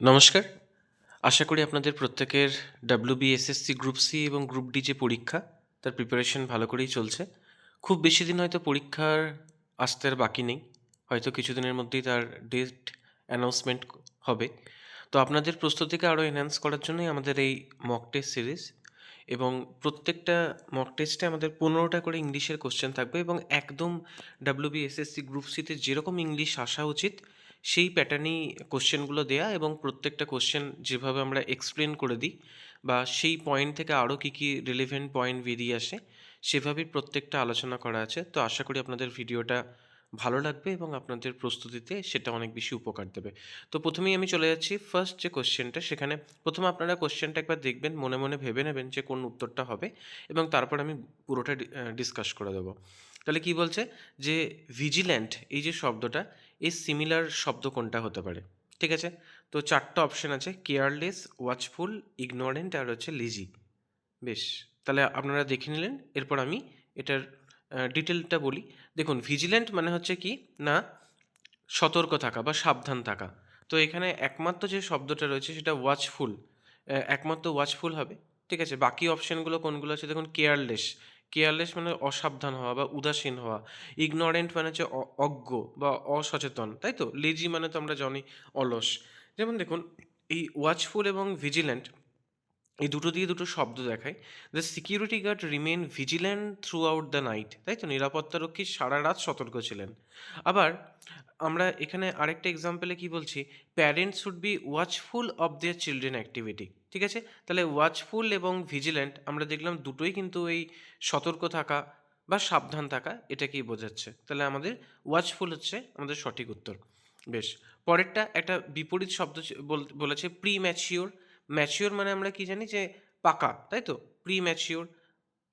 নমস্কার। আশা করি আপনাদের প্রত্যেকের WBSSC গ্রুপ সি এবং গ্রুপ ডি যে পরীক্ষা তার প্রিপারেশন ভালো করেই চলছে। খুব বেশি দিন হয়তো পরীক্ষার আসতে আর বাকি নেই। হয়তো কিছুদিনের মধ্যেই তার ডেট অ্যানাউন্সমেন্ট হবে। তো আপনাদের প্রস্তুতিকে আরও এনহ্যান্স করার জন্যই আমাদের এই মক টেস্ট সিরিজ, এবং প্রত্যেকটা মক টেস্টে আমাদের 15টা করে ইংলিশের কোশ্চেন থাকবে এবং একদম WBSSC গ্রুপ সিতে যেরকম ইংলিশ আসা উচিত সেই প্যাটার্নেই কোশ্চেনগুলো দেয়া, এবং প্রত্যেকটা কোশ্চেন যেভাবে আমরা এক্সপ্লেন করে দিই বা সেই পয়েন্ট থেকে আরও কী কী রিলেভেন্ট পয়েন্ট বেরিয়ে আসে সেভাবেই প্রত্যেকটা আলোচনা করা আছে। তো আশা করি আপনাদের ভিডিওটা ভালো লাগবে এবং আপনাদের প্রস্তুতিতে সেটা অনেক বেশি উপকার দেবে। তো প্রথমেই আমি চলে যাচ্ছি ফার্স্ট যে কোশ্চেনটা, সেখানে প্রথমে আপনারা কোশ্চেনটা একবার দেখবেন, মনে মনে ভেবে নেবেন যে কোন উত্তরটা হবে, এবং তারপর আমি পুরোটা ডিসকাস করে দেবো। তাহলে কি বলছে যে ভিজিল্যান্ট এই যে শব্দটা, এর সিমিলার শব্দ কোনটা হতে পারে? ঠিক আছে, তো চারটা অপশন আছে: কেয়ারলেস, ওয়াচফুল, ইগনোরেন্ট আর হচ্ছে লিজি। বেশ, তাহলে আপনারা দেখে নিলেন। এরপর আমি এটার ডিটেলটা বলি। দেখুন, ভিজিল্যান্ট মানে হচ্ছে কি না, সতর্ক থাকা বা সাবধান থাকা। তো এখানে একমাত্র যে শব্দটা রয়েছে সেটা ওয়াচফুল, একমাত্র ওয়াচফুল হবে। ঠিক আছে, বাকি অপশানগুলো কোনগুলো আছে দেখুন: কেয়ারলেস, কেয়ারলেস মানে অসাবধান হওয়া বা উদাসীন হওয়া। ইগনোরেন্ট মানে হচ্ছে অজ্ঞ বা অসচেতন, তাই তো। লেজি মানে তো আমরা জানি অলস। যেমন দেখুন, এই ওয়াচফুল এবং ভিজিল্যান্ট এই দুটো দিয়ে দুটো শব্দ দেখায়। The security guard remain vigilant throughout the night, তাই তো, নিরাপত্তারক্ষী সারা রাত সতর্ক ছিলেন। আবার আমরা এখানে আরেকটা এক্সাম্পলে কি বলছি: parents should be watchful of their children activity. ঠিক আছে, তাহলে ওয়াচফুল এবং ভিজিল্যান্ট আমরা দেখলাম দুটোই কিন্তু এই সতর্ক থাকা বা সাবধান থাকা এটাকেই বোঝাচ্ছে। তাহলে আমাদের ওয়াচফুল হচ্ছে আমাদের সঠিক উত্তর। বেশ, পরেরটা একটা বিপরীত শব্দ বলেছে প্রি ম্যাচিওর। ম্যাচিওর মানে আমরা কি জানি যে পাকা, তাই তো। প্রি ম্যাচিওর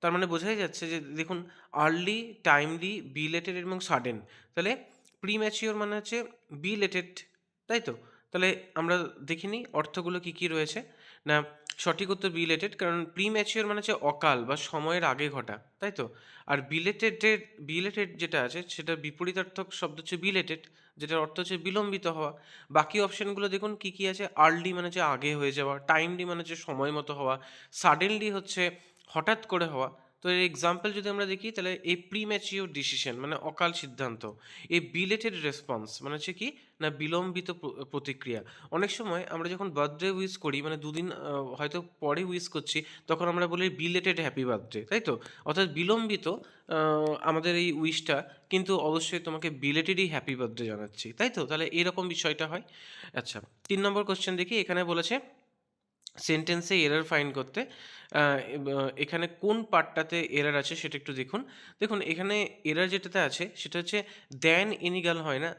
তার মানে বোঝাই যাচ্ছে যে দেখুন, আর্লি, টাইমলি, বিলেটেড এবং সাডেন। তাহলে প্রি ম্যাচিওর মানে হচ্ছে বিলেটেড, তাই তো। তাহলে আমরা দেখে নিই অর্থগুলো কী কী রয়েছে। না, সঠিক উত্তর বিলেটেড, কারণ প্রি ম্যাচিওর মানে হচ্ছে অকাল বা সময়ের আগে ঘটা, তাই তো। আর বিলেটেডের বিলেটেড যেটা আছে সেটা বিপরীতার্থক শব্দ হচ্ছে বিলেটেড, যেটার অর্থ হচ্ছে বিলম্বিত হওয়া। বাকি অপশানগুলো দেখুন কী কী আছে: আর্লি মানে হচ্ছে আগে হয়ে যাওয়া, টাইমলি মানে হচ্ছে সময় মতো হওয়া, সাডেনলি হচ্ছে হঠাৎ করে হওয়া। তো এর এক্সাম্পল যদি আমরা দেখি, তাহলে এই প্রিম্যাচিওর ডিসিশন মানে অকাল সিদ্ধান্ত, এই বিলেটেড রেসপন্স মানে হচ্ছে কি না, বিলম্বিত প্রতিক্রিয়া। অনেক সময় আমরা যখন বার্থডে উইশ করি, মানে দুদিন হয়তো পরে উইশ করছি, তখন আমরা বলি বিলেটেড হ্যাপি বার্থডে, তাই তো। অর্থাৎ বিলম্বিত আমাদের এই উইশটা, কিন্তু অবশ্যই তোমাকে বিলেটেডই হ্যাপি বার্থডে জানাচ্ছি, তাই তো। তাহলে এরকম বিষয়টা হয়। আচ্ছা, 3 নম্বর কোশ্চেন দেখি। এখানে বলেছে সেন্টেন্সে এরর ফাইন্ড করতে। এখানে কোন পার্টটাতে এরর আছে সেটা একটু দেখুন। দেখুন, এখানে এরর যেটাতে আছে সেটা হচ্ছে দ্যান এনি গার্ল হয় না,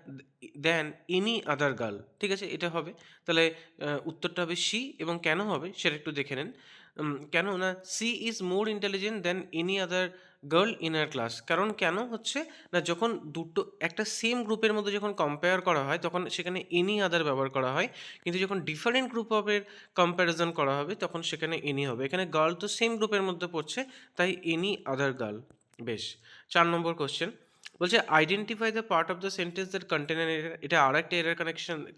দ্যান এনি আদার গার্ল। ঠিক আছে, এটা হবে। তাহলে উত্তরটা হবে সি, এবং কেন হবে সেটা একটু দেখে নেন। কেন না, she is more intelligent than any other girl in our class. কারণ কেন হচ্ছে না, যখন দুটো একটা সেম গ্রুপের মধ্যে যখন কম্পেয়ার করা হয় তখন সেখানে এনি আদার ব্যবহার করা হয়, কিন্তু যখন ডিফারেন্ট গ্রুপের কম্প্যারিজন করা হবে তখন সেখানে এনি হবে। এখানে গার্ল তো সেম গ্রুপের মধ্যে পড়ছে, তাই এনি আদার গার্ল। বেশ, 4 নম্বর কোশ্চেন বলছে identify the part of the sentence that contain an error. এটা আর একটা এরর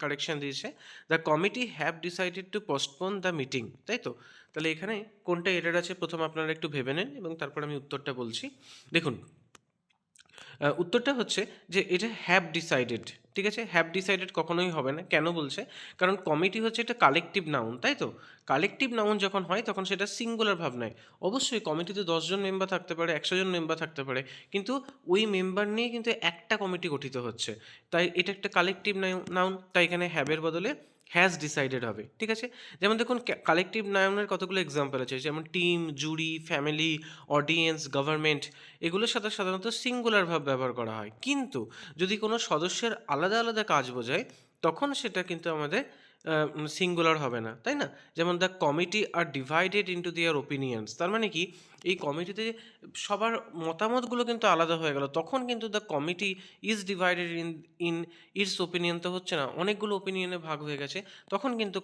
কারেকশন দিয়েছে। The committee have decided to postpone the meeting, তাই তো। তাহলে এখানে কোনটা এরর আছে প্রথম আপনারা একটু ভেবে নেন, এবং তারপর আমি উত্তরটা বলছি। দেখুন, উত্তরটা হচ্ছে যে এটা হ্যাভ ডিসাইডেড। ঠিক আছে, হ্যাভ ডিসাইডেড কখনোই হবে না। কেন বলছে? কারণ কমিটি হচ্ছে একটা কালেকটিভ নাউন, তাই তো। কালেকটিভ নাউন যখন হয় তখন সেটা সিঙ্গুলার ভাব নেয়। অবশ্যই কমিটিতে 10 জন মেম্বার থাকতে পারে, 100 জন মেম্বার থাকতে পারে, কিন্তু ওই মেম্বার নিয়ে কিন্তু একটা কমিটি গঠিত হচ্ছে। তাই এটা একটা কালেকটিভ নাউন, তাই এখানে হ্যাভের বদলে হ্যাজ ডিসাইডেড হবে। ঠিক আছে, যেমন দেখুন কালেকটিভ নাউনের কতগুলো এক্সাম্পল আছে, যেমন টিম, জুরি, ফ্যামিলি, অডিয়েন্স, গভর্নমেন্ট। এগুলোর সাথে সাধারণত সিঙ্গুলার ভাব ব্যবহার করা হয়, কিন্তু যদি কোনো সদস্যের আলাদা আলাদা কাজ বোঝায় তখন সেটা কিন্তু আমাদের সিঙ্গুলার হবে না, তাই না। যেমন the committee are divided into their opinions, তার মানে কি এই কমিটিতে সবার মতামতগুলো কিন্তু আলাদা হয়ে গেল, তখন কিন্তু the committee is divided in in it's opinion তো হচ্ছে না, অনেকগুলো ওপিনিয়নে ভাগ হয়ে গেছে, তখন কিন্তু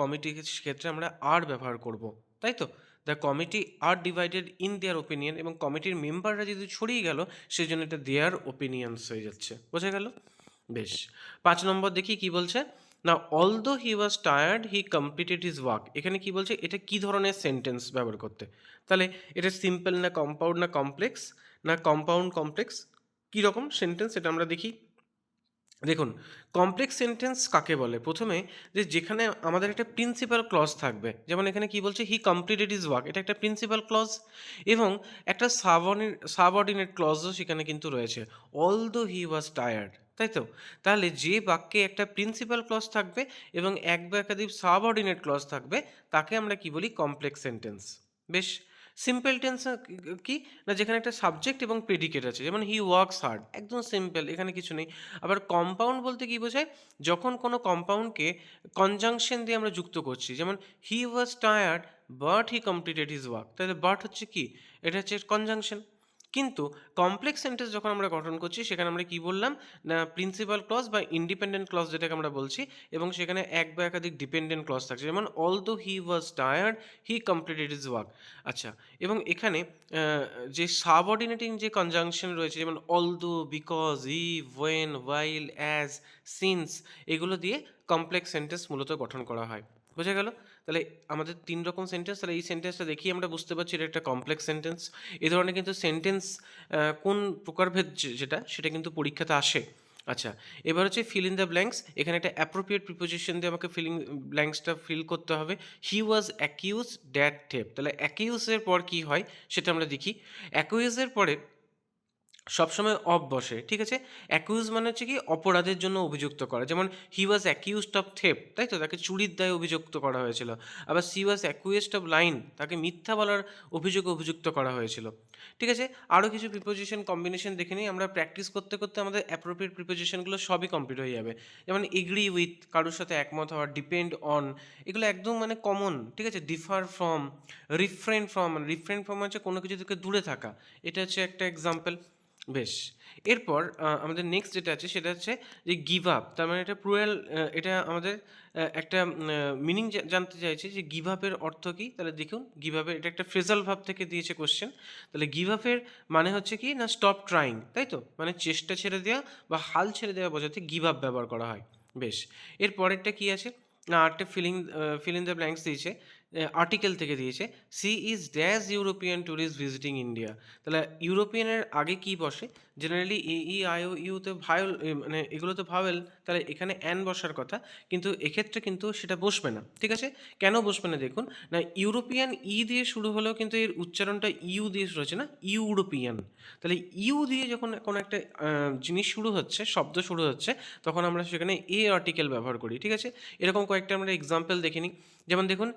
কমিটির ক্ষেত্রে আমরা আর ব্যবহার করব, তাই তো। The committee are divided in their opinion, এবং কমিটির মেম্বাররা যদি ছড়িয়ে গেল সেই জন্য এটা দেয়ার ওপিনিয়ন্স হয়ে যাচ্ছে। বোঝা গেল? বেশ, 5 নম্বর দেখি কি বলছে। না, although he was tired he completed his work, এখানে কি বলছে, এটা কি ধরনের সেন্টেন্স ব্যবহার করতে, তাহলে এটা সিম্পল না কম্পাউন্ড না কমপ্লেক্স, না কম্পাউন্ড কমপ্লেক্স, কীরকম সেন্টেন্স এটা আমরা দেখি। দেখুন, কমপ্লেক্স সেন্টেন্স কাকে বলে, প্রথমে যে যেখানে আমাদের একটা প্রিন্সিপাল ক্লজ থাকবে, যেমন এখানে কি বলছে, হি কমপ্লিটেড ইজ ওয়ার্ক, এটা একটা প্রিন্সিপাল ক্লজ, এবং একটা সাবঅর্ডিনেট ক্লজও সেখানে কিন্তু রয়েছে, অলদো হি ওয়াজ টায়ার্ড, তাই তো। তাহলে যে বাক্যে একটা প্রিন্সিপাল ক্লজ থাকবে এবং এক বা একাধিক সাবঅর্ডিনেট ক্লজ থাকবে, তাকে আমরা কি বলি, কমপ্লেক্স সেন্টেন্স। বেশ। সিম্পল টেন্স কি, না যেখানে একটা সাবজেক্ট এবং প্রেডিকেট আছে, যেমন হি ওয়ার্কস হার্ড, একদম সিম্পল, এখানে কিছু নেই। আবার কম্পাউন্ড বলতে কি বোঝায়, যখন কোনো কম্পাউন্ডকে কনজাংশন দিয়ে আমরা যুক্ত করছি, যেমন he was tired but he completed his work, তাহলে বাট হচ্ছে কি, এটা হচ্ছে কনজাংশন। কিন্তু কমপ্লেক্স সেন্টেন্স যখন আমরা গঠন করছি, সেখানে আমরা কি বললাম, না প্রিন্সিপাল ক্লজ বা ইন্ডিপেন্ডেন্ট ক্লজ যেটাকে আমরা বলছি, এবং সেখানে এক বা একাধিক ডিপেন্ডেন্ট ক্লজ থাকছে, যেমন although he was tired he completed his work. আচ্ছা, এবং এখানে যে সাবঅর্ডিনেটিং যে কনজাংশন রয়েছে, যেমন although, because, if, when, while, as, since, এগুলো দিয়ে কমপ্লেক্স সেন্টেন্স মূলত গঠন করা হয়। বোঝা গেল? তাহলে আমাদের ৩ রকম সেন্টেন্স, তাহলে এই সেন্টেন্সটা দেখেই আমরা বুঝতে পারছি এটা একটা কমপ্লেক্স সেন্টেন্স। এ ধরনের কিন্তু সেন্টেন্স কোন প্রকারভেদ যেটা, সেটা কিন্তু পরীক্ষাতে আসে। আচ্ছা, এবার হচ্ছে ফিল ইন দ্য ব্ল্যাঙ্কস, এখানে একটা অ্যাপ্রোপ্রিয়েট প্রিপোজিশন দিয়ে আমাকে ফিলিং ব্ল্যাঙ্কসটা ফিল করতে হবে। হি ওয়াজ অ্যাকিউজ ড্যাট থেফট, তাহলে অ্যাকিউজের পর কি হয় সেটা আমরা দেখি। অ্যাকিউজের পরে সবসময় অফ বসে, ঠিক আছে। অ্যাকিউজ মানে হচ্ছে কি, অপরাধের জন্য অভিযুক্ত করা, যেমন he was accused of theft, তাই তো, তাকে চুরির দায়ে অভিযুক্ত করা হয়েছিল। আবার C was accused of line, তাকে মিথ্যা বলার অভিযোগে অভিযুক্ত করা হয়েছিল। ঠিক আছে, আরও কিছু প্রিপোজিশন কম্বিনেশন দেখে নিই, আমরা প্র্যাকটিস করতে করতে আমাদের অ্যাপ্রোপ্রিয়েট প্রিপোজিশনগুলো সবই কমপ্লিট হয়ে যাবে। যেমন এগ্রি উইথ, কারোর সাথে একমত হওয়া, ডিপেন্ড অন, এগুলো একদম মানে কমন, ঠিক আছে। ডিফার ফ্রম, রিফ্রেন ফ্রম হচ্ছে কোনো কিছু থেকে দূরে থাকা, এটা হচ্ছে একটা এক্সাম্পল। বেশ। এরপর আমাদের নেক্সট যেটা আছে সেটা হচ্ছে যে গিভ আপ, তার মানে এটা প্লুরাল, এটা আমাদের একটা মিনিং জানতে চাইছে যে গিভ আপের অর্থ কী। তাহলে দেখুন, গিভ আপের এটা একটা ফ্রেজাল ভাব থেকে দিয়েছে কোশ্চেন। তাহলে গিভ আপের মানে হচ্ছে কি, না স্টপ ট্রাইং, তাই তো, মানে চেষ্টা ছেড়ে দেওয়া বা হাল ছেড়ে দেওয়া বোঝাতে গিভ আপ ব্যবহার করা হয়। বেশ। এর পরেরটা কী আছে, না আরেকটা ফিল ইন দ্য ব্ল্যাঙ্কস দিয়েছে, আর্টিকেল থেকে দিয়েছে, she is dash European tourist visiting India. তাহলে ইউরোপিয়ানের আগে কি বসে, generally A E I O ইউতে ভায়োল, মানে এগুলো তো ভাওয়েল, তাহলে এখানে অ্যান বসার কথা, কিন্তু এক্ষেত্রে কিন্তু সেটা বসবে না, ঠিক আছে। কেন বসবে না দেখুন, না ইউরোপিয়ান ই দিয়ে শুরু হলেও কিন্তু এর উচ্চারণটা ইউ দিয়ে শুরু হচ্ছে, না ইউরোপিয়ান। তাহলে ইউ দিয়ে যখন কোনো একটা জিনিস শুরু হচ্ছে, শব্দ শুরু হচ্ছে, তখন আমরা সেখানে এ আর্টিকেল ব্যবহার করি, ঠিক আছে। এরকম কয়েকটা আমরা এক্সাম্পল দেখে নিই। যেমন দেখুন,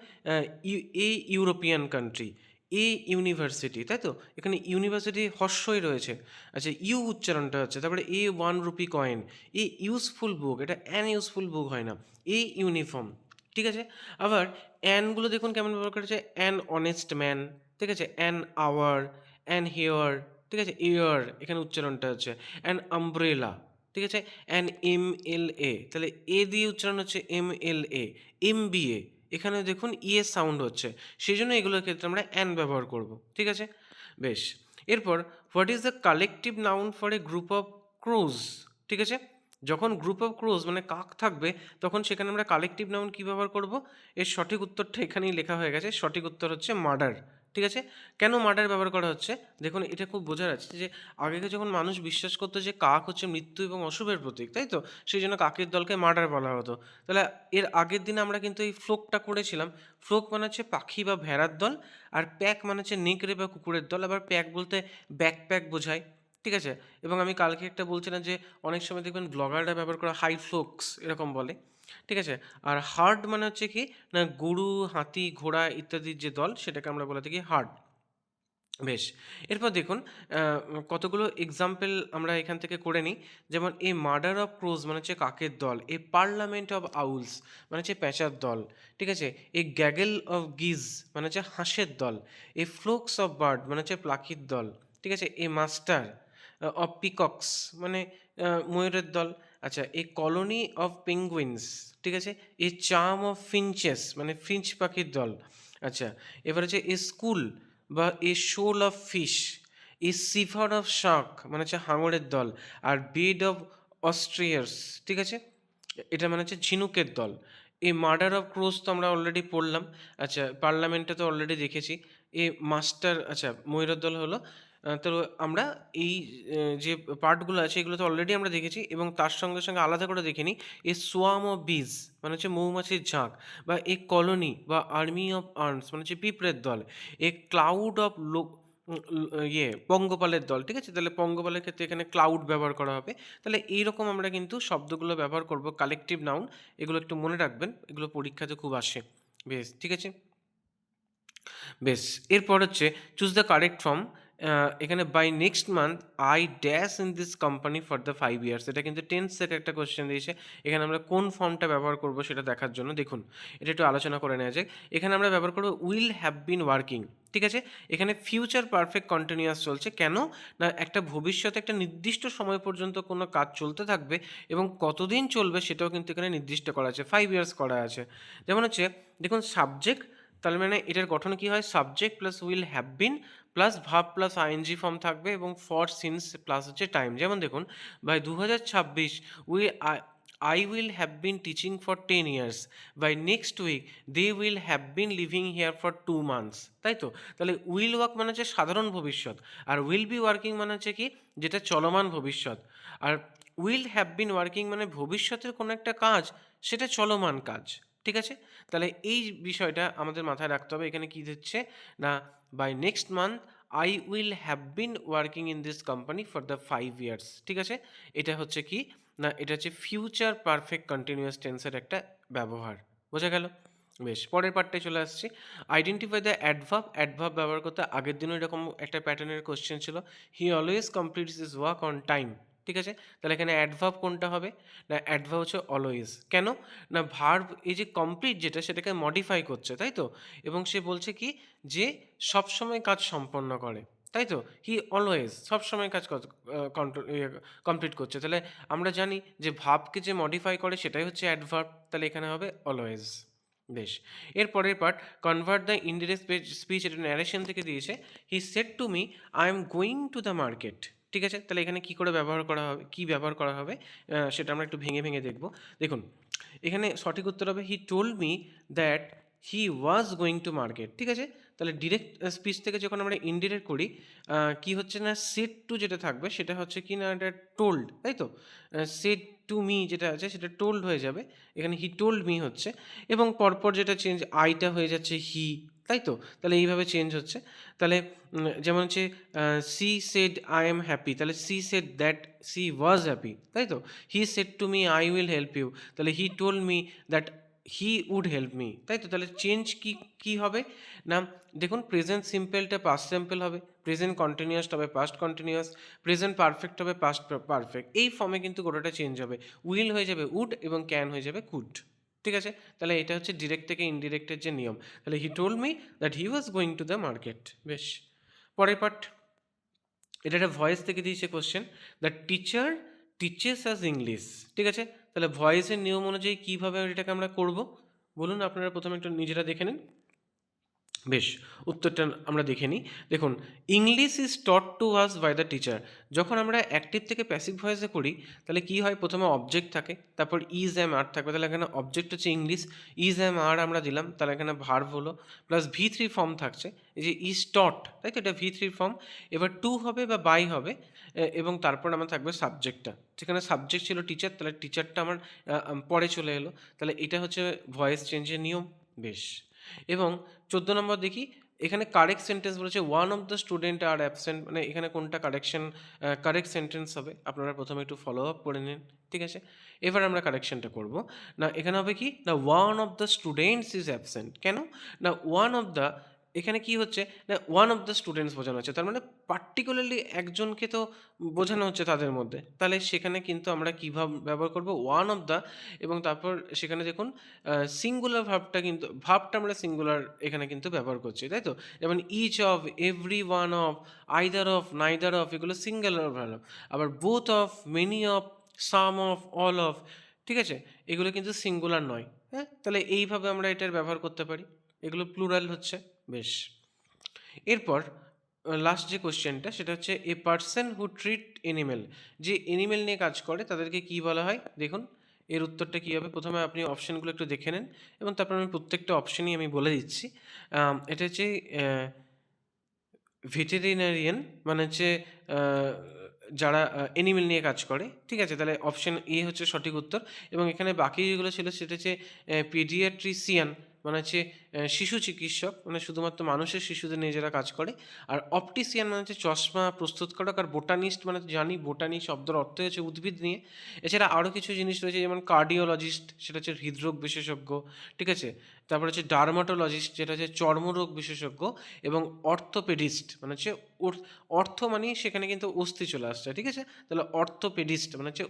a European country, a university, তাই তো, এখানে ইউনিভার্সিটি হর্ষই রয়েছে। আচ্ছা, ইউ উচ্চারণটা হচ্ছে, তারপরে এ 1 rupee coin, a useful book, এটা অ্যান ইউজফুল বুক হয় না, এ ইউনিফর্ম, ঠিক আছে। আবার অ্যানগুলো দেখুন কেমন ব্যবহার করেছে, অ্যান অনেস্ট ম্যান, ঠিক আছে, অ্যান আওয়ার, অ্যান হেয়ার, ঠিক আছে, ইয়ার এখানে উচ্চারণটা হচ্ছে, অ্যান আমব্রেলা, ঠিক আছে, অ্যান এম এল এ, তাহলে এ দিয়ে উচ্চারণ হচ্ছে M L A, M B A, এখানে দেখুন ইয়ে সাউন্ড হচ্ছে, সেই জন্য এগুলোর ক্ষেত্রে আমরা অ্যান ব্যবহার করব, ঠিক আছে। বেশ। এরপর what is the collective noun for a group of crows, ঠিক আছে। যখন গ্রুপ অফ ক্রোজ মানে কাক থাকবে, তখন সেখানে আমরা কালেকটিভ নাউন কী ব্যবহার করব, এর সঠিক উত্তরটা এখানেই লেখা হয়ে গেছে, সঠিক উত্তর হচ্ছে মার্ডার, ঠিক আছে। কেন মার্ডার ব্যবহার করা হচ্ছে, দেখুন এটা খুব বোঝার আছে যে আগেকে যখন মানুষ বিশ্বাস করতো যে কাক হচ্ছে মৃত্যু এবং অশুভের প্রতীক, তাই তো, সেই জন্য কাকের দলকে মার্ডার বলা হতো। তাহলে এর আগের দিন আমরা কিন্তু এই ফ্লোকটা করেছিলাম। ফ্লোক মানে হচ্ছে পাখি বা ভেড়ার দল, আর প্যাক মানে হচ্ছে নেকড়ে বা কুকুরের দল, আবার প্যাক বলতে ব্যাকপ্যাক বোঝায়, ঠিক আছে। এবং আমি কালকে একটা বলছিলাম যে অনেক সময় দেখবেন ব্লগাররা ব্যবহার করা হাই ফ্লোকস এরকম বলে, ঠিক আছে। আর হার্ড মানে হচ্ছে কি, না গরু, হাতি, ঘোড়া ইত্যাদির যে দল, সেটাকে আমরা বলে থাকি হার্ড। বেশ। এরপর দেখুন, কতগুলো এক্সাম্পল আমরা এখান থেকে করে নিই। যেমন এ মার্ডার অফ ক্রোজ মানে হচ্ছে কাকের দল, এ পার্লামেন্ট অফ আউলস মানে হচ্ছে প্যাঁচার দল, ঠিক আছে। এ গ্যাগেল অফ গিজ মানে হচ্ছে হাঁসের দল, এ ফ্লোকস অফ বার্ড মানে হচ্ছে পাখির দল, ঠিক আছে। এ মাস্টার অফ পিকক্স মানে ময়ূরের দল। আচ্ছা, এ কলোনি অফ পেঙ্গুইনস, ঠিক আছে। এ চার্ম অফ ফিঞ্চেস মানে ফিঞ্চ পাখির দল। আচ্ছা, এবার হচ্ছে এ স্কুল বা a shoal of fish, a shiver of shark মানে হচ্ছে হাঙরের দল, আর বেড অফ অস্ট্রিয়ার্স, ঠিক আছে। এটা মানে হচ্ছে ঝিনুকের দল। এই মার্ডার অফ ক্রোস তো আমরা অলরেডি পড়লাম। আচ্ছা, পার্লামেন্টে তো অলরেডি দেখেছি। এ মাস্টার, আচ্ছা ময়ূরের দল হলো। তো আমরা এই যে পার্টগুলো আছে এগুলো তো অলরেডি আমরা দেখেছি, এবং তার সঙ্গে সঙ্গে আলাদা করে দেখে নিই এ সোয়াম অফ বিজ মানে হচ্ছে মৌমাছির ঝাঁক, বা এ কলোনি বা আর্মি অফ আর্মস মানে হচ্ছে পিঁপড়ের দল, এ ক্লাউড অফ লোক পঙ্গপালের দল। ঠিক আছে, তাহলে পঙ্গপালের ক্ষেত্রে এখানে ক্লাউড ব্যবহার করা হবে। তাহলে এইরকম আমরা কিন্তু শব্দগুলো ব্যবহার করব, কালেকটিভ নাউন। এগুলো একটু মনে রাখবেন, এগুলো পরীক্ষাতে খুব আসে। বেশ, ঠিক আছে। বেশ, এরপর হচ্ছে চুজ দ্য কারেক্ট ফর্ম। এখানে by next month I dash in this company for the 5 years, এটা কিন্তু টেন্সের একটা কোয়েশ্চেন দিয়েছে। এখানে আমরা কোন ফর্মটা ব্যবহার করব সেটা দেখার জন্য দেখুন এটা একটু আলোচনা করে নেওয়া যাক। এখানে আমরা ব্যবহার করব উইল হ্যাভ বিন ওয়ার্কিং। ঠিক আছে, এখানে ফিউচার পারফেক্ট কন্টিনিউয়াস চলছে। কেন না, একটা ভবিষ্যতে একটা নির্দিষ্ট সময় পর্যন্ত কোনো কাজ চলতে থাকবে, এবং কতদিন চলবে সেটাও কিন্তু এখানে নির্দিষ্ট করা আছে, 5 ইয়ার্স করা আছে। যেমন হচ্ছে দেখুন সাবজেক্ট, তার মানে এটার গঠন কি হয়, subject plus will have been plus verb plus ING form থাকবে, এবং ফর সিন্স প্লাস হচ্ছে টাইম। যেমন দেখুন by 2026 we I will have been teaching for 10 years, by next week they will have been living here for 2 months. তাই তো, তাহলে will work মানে হচ্ছে সাধারণ ভবিষ্যৎ, আর উইল বি ওয়ার্কিং মানে হচ্ছে কি, যেটা চলমান ভবিষ্যৎ। আর উইল হ্যাভ বিন ওয়ার্কিং মানে ভবিষ্যতের কোনো একটা কাজ, সেটা চলমান কাজ। ঠিক আছে, তাহলে এই বিষয়টা আমাদের মাথায় রাখতে হবে। এখানে কি দিচ্ছে না, by next month I will have been working in this company for the 5 years. ঠিক আছে, এটা হচ্ছে কি না, এটা হচ্ছে ফিউচার পারফেক্ট কন্টিনিউয়াস টেন্সের একটা ব্যবহার। বোঝা গেল? বেশ, পরের পার্টটায় চলে আসছি। Identify the adverb. অ্যাডভার্ব ব্যবহার করতে আগের দিনও এরকম একটা প্যাটার্নের কোশ্চেন ছিল, he always completes his work on time. ঠিক আছে, তাহলে এখানে অ্যাডভার্ব কোনটা হবে না, অ্যাডভার্ব হচ্ছে অলওয়েজ। কেন না, ভার্ব এই যে কমপ্লিট যেটা সেটাকে মডিফাই করছে, তাই তো, এবং সে বলছে কি যে সবসময় কাজ সম্পন্ন করে, তাই তো, হি অলওয়েজ সবসময় কাজ কমপ্লিট করছে। তাহলে আমরা জানি যে ভাবকে যে মডিফাই করে সেটাই হচ্ছে অ্যাডভার্ব, তাহলে এখানে হবে অলওয়েজ। বেশ, এর পরের part convert the indirect speech, এটা ন্যারেশন থেকে দিয়েছে। হি said to me I am going to the market. ঠিক আছে, তাহলে এখানে কি করে ব্যবহার করা হবে, কি ব্যবহার করা হবে সেটা আমরা একটু ভেঙে ভেঙে দেখব। দেখুন এখানে সঠিক উত্তর হবে হি told me that he was going to market. ঠিক আছে, তাহলে ডিরেক্ট স্পিচ থেকে যখন আমরা ইনডিরেক্ট করি কি হচ্ছে না, সেড টু যেটা থাকবে সেটা হচ্ছে কি না, এটা টোল্ড, তাই তো, সেড টু মি যেটা আছে সেটা টোল্ড হয়ে যাবে, এখানে হি টোল্ড মি হচ্ছে, এবং পরপর যেটা চেঞ্জ আইটা হয়ে যাচ্ছে হি, তাই তো, তাহলে এইভাবে চেঞ্জ হচ্ছে। তাহলে যেমন হচ্ছে she said I am happy, তাহলে she said that she was happy, তাই তো, he said to me I will help you, তাহলে he told me that he would help me, তাই তো, তাহলে চেঞ্জ কি কি হবে না, দেখুন প্রেজেন্ট সিম্পলটা পাস্ট সিম্পল হবে, প্রেজেন্ট কন্টিনিউয়াস হবে পাস্ট কন্টিনিউয়াস, প্রেজেন্ট পারফেক্ট হবে পাস্ট পারফেক্ট, এই ফর্মে কিন্তু গোটাটা চেঞ্জ হবে, উইল হয়ে যাবে উড এবং ক্যান হয়ে যাবে কুড। ঠিক আছে, তাহলে এটা হচ্ছে ডিরেক্ট থেকে ইনডিরেক্টের যে নিয়ম। তাহলে he told me that he was going to the market. বেশ, পরের পার্ট, এটা একটা ভয়েস থেকে দিয়েছে question, the teacher teaches us English. ঠিক আছে, তাহলে ভয়েসের নিয়ম অনুযায়ী কীভাবে এটাকে আমরা করব বলুন, আপনারা প্রথমে একটু নিজেরা দেখে নিন। বেশ, উত্তরটা আমরা দেখে নিই। দেখুন English is taught to us by the teacher. যখন আমরা অ্যাক্টিভ থেকে প্যাসিভ ভয়েসে করি তাহলে কি হয়, প্রথমে অবজেক্ট থাকে, তারপর ইজ এম আর থাকবে, তাহলে এখানে অবজেক্ট হচ্ছে ইংলিশ, ইজ এম আর আমরা দিলাম, তাহলে এখানে ভার্ব হলো, প্লাস ভি3 ফর্ম থাকছে, এই যে ইজ টট, তাই তো, এটা ভি3 ফর্ম, এবার টু হবে বা বাই হবে, এবং তারপর আমার থাকবে সাবজেক্টটা, যেখানে সাবজেক্ট ছিল টিচার, তাহলে টিচারটা আমার পরে চলে এলো, তাহলে এটা হচ্ছে ভয়েস চেঞ্জের নিয়ম। বেশ, এবং 14 নম্বর দেখি, এখানে কারেক্ট সেন্টেন্স বলেছে one of the student are absent, মানে এখানে কোনটা কারেক্ট সেন্টেন্স হবে, আপনারা প্রথমে একটু ফলো আপ করে নিন। ঠিক আছে, এবার আমরা কারেকশনটা করব। না এখানে হবে কি না, one of the students is absent. কেন না, ওয়ান অফ দ্য, এখানে কি হচ্ছে না, ওয়ান অফ দ্য স্টুডেন্টস বোঝানো হচ্ছে, তার মানে পার্টিকুলারলি একজনকে তো বোঝানো হচ্ছে তাদের মধ্যে, তাহলে সেখানে কিন্তু আমরা কীভাবে ব্যবহার করব, ওয়ান অফ দ্য, এবং তারপর সেখানে দেখুন সিঙ্গুলার ভার্বটা, কিন্তু ভার্বটা আমরা সিঙ্গুলার এখানে কিন্তু ব্যবহার করছি, তাই তো, যেমন each of, every one of, either of, neither of, এগুলো সিঙ্গুলার ভার্ব, আবার both of, many of, some of, all of, ঠিক আছে, এগুলো কিন্তু সিঙ্গুলার নয়। হ্যাঁ, তাহলে এইভাবে আমরা এটার ব্যবহার করতে পারি, এগুলো প্লুরাল হচ্ছে। বেশ, এরপর লাস্ট যে কোশ্চেনটা সেটা হচ্ছে a person who treat animal, যে এনিমেল নিয়ে কাজ করে তাদেরকে কি বলা হয়, দেখুন এর উত্তরটা কী হবে? প্রথমে আপনি অপশানগুলো একটু দেখে নেন এবং তারপর আমি প্রত্যেকটা অপশানই আমি বলে দিচ্ছি। এটা হচ্ছে ভেটেরিনারিয়ান, মানে হচ্ছে আ যারা অ্যানিমেল নিয়ে কাজ করে। ঠিক আছে? তাহলে অপশন এ হচ্ছে সঠিক উত্তর এবং এখানে বাকি যেগুলো ছিল সেটা হচ্ছে পেডিয়াট্রিশিয়ান, মানে হচ্ছে শিশু চিকিৎসক, মানে শুধুমাত্র মানুষের শিশুদের নিয়ে যারা কাজ করে। আর অপটিসিয়ান মানে হচ্ছে চশমা প্রস্তুতকারক। আর বোটানিস্ট মানে তো জানি বোটানি শব্দের অর্থই হচ্ছে উদ্ভিদ নিয়ে। এছাড়া আরও কিছু জিনিস রয়েছে যেমন কার্ডিওলজিস্ট, সেটা হচ্ছে হৃদরোগ বিশেষজ্ঞ। ঠিক আছে? তারপর হচ্ছে ডার্মাটোলজিস্ট, যেটা হচ্ছে চর্মরোগ বিশেষজ্ঞ। এবং অর্থোপেডিস্ট মানে হচ্ছে অর্থ মানেই সেখানে কিন্তু অস্থি চলে আসছে। ঠিক আছে? তাহলে অর্থোপেডিস্ট মানে হচ্ছে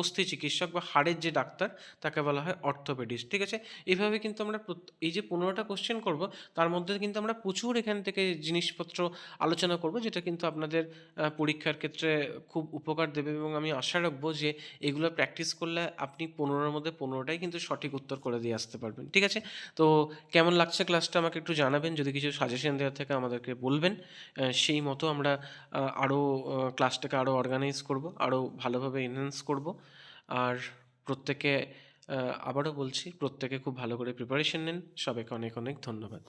অস্থি চিকিৎসক বা হাড়ের যে ডাক্তার, তাকে বলা হয় অর্থোপেডিস্ট। ঠিক আছে? এইভাবে কিন্তু আমরা এই যে 15টা কোশ্চেন করব, তার মধ্যে কিন্তু আমরা প্রচুর এখান থেকে জিনিসপত্র আলোচনা করব, যেটা কিন্তু আপনাদের পরীক্ষার ক্ষেত্রে খুব উপকার দেবে এবং আমি আশা রাখবো যে এগুলো প্র্যাকটিস করলে আপনি 15টার মধ্যে 15টাই কিন্তু সঠিক উত্তর করে দিয়ে আসতে পারবেন। ঠিক আছে? তো কেমন লাগছে ক্লাসটা আমাকে একটু জানাবেন। যদি কিছু সাজেশন দেওয়ার থাকে আমাদেরকে বলবেন। সেই মতো আমরা আরও ক্লাসটাকে আরও অর্গানাইজ করব, আরও ভালোভাবে এনহ্যান্স করব। আর প্রত্যেকে আবারও বলছি, প্রত্যেকে খুব ভালো করে প্রিপারেশন নিন। সবাইকে অনেক অনেক ধন্যবাদ।